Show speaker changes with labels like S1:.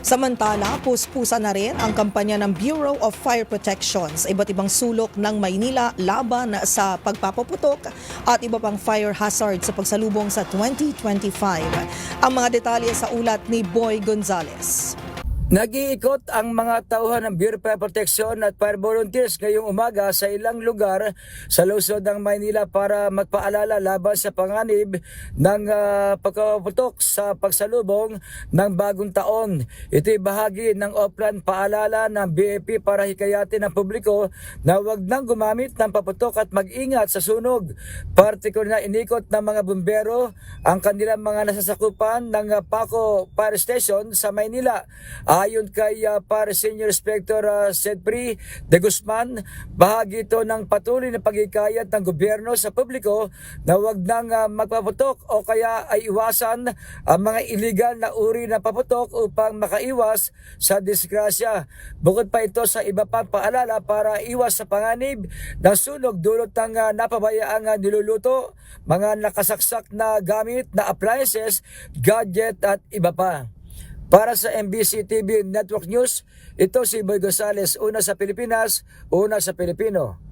S1: Samantala, puspusa na rin ang kampanya ng Bureau of Fire Protection sa iba't ibang sulok ng Maynila laban sa pagpapaputok at iba pang fire hazard sa pagsalubong sa 2025. Ang mga detalye sa ulat ni Boy Gonzales.
S2: Nag-iikot ang mga tauhan ng Bureau of Fire Protection at Fire Volunteers ngayong umaga sa ilang lugar sa lungsod ng Maynila para magpaalala laban sa panganib ng pagkaputok sa pagsalubong ng bagong taon. Ito'y bahagi ng offline paalala ng BFP para hikayatin ang publiko na huwag nang gumamit ng paputok at mag-ingat sa sunog. Partikular na inikot ng mga bumbero ang kanilang mga nasasakupan ng Paco Fire Station sa Maynila. Ayon kay Fire Senior Inspector Sedpri de Guzman, bahagi ito ng patuloy na paghikayat ng gobyerno sa publiko na huwag nang magpaputok o kaya ay iwasan ang mga illegal na uri ng paputok upang makaiwas sa disgrasya. Bukod pa ito sa iba pang paalala para iwas sa panganib ng sunog dulot ng napabayaang niluluto, mga nakasaksak na gamit na appliances, gadget at iba pa. Para sa MBC TV Network News, ito si Boy Gonzales, una sa Pilipinas, una sa Pilipino.